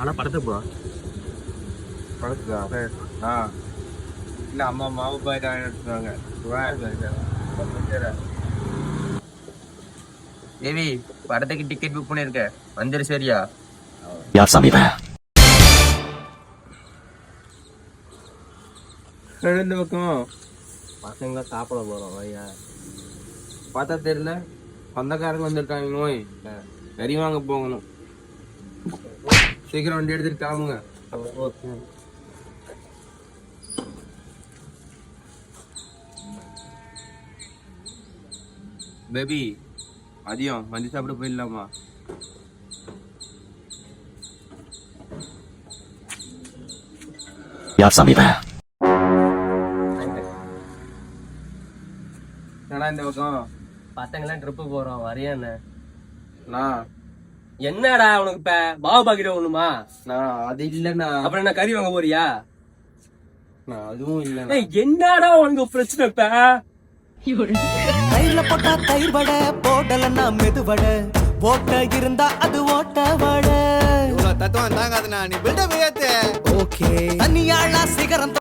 ஆனால் படத்துக்கு போகலாம். படத்துக்கா? இல்லை அம்மா மாவு பாய் எடுத்துவாங்க. தேவி படத்துக்கு டிக்கெட் புக் பண்ணிருக்க, வந்துரு சரியா? யார் சாமி இவன்? இந்த பக்கம் பசங்க சாப்பிட போறோம் ஐயா. பார்த்தா தெரியல, சொந்தக்காரங்க வந்திருக்காங்க. நோய் கறி வாங்க போகணும். சீக்கிரம் வண்டி எடுத்துட்டு கிளம்புங்க. பேபி மதியம் மந்தி சாப்பிட போயிடலாமா? யார் சாமி இவன்? என்னடா இந்த பக்கம்? பசங்கெல்லாம் ட்ரிப்பு போறோம், வரையா என்ன? நான் என்னடா உனக்கு இப்ப பாவு பாக்கிட்ட ஒண்ணுமா? நான் அது இல்லைண்ணா. அப்புறம் என்ன கறி வாங்க போறியா? நான் அதுவும் இல்லைண்ணா. என்னடா உனக்கு பிரச்சனை இப்ப? தயிர்ல போட்டா தயிர் வடை, போடலன்னா மெது வடை, ஓட்ட இருந்தா அது ஓட்ட வடை. தத்துவம் தாங்காதுண்ணா, நீ பில்டப் ஏத்து. ஓகே தனியாளா சிகரம்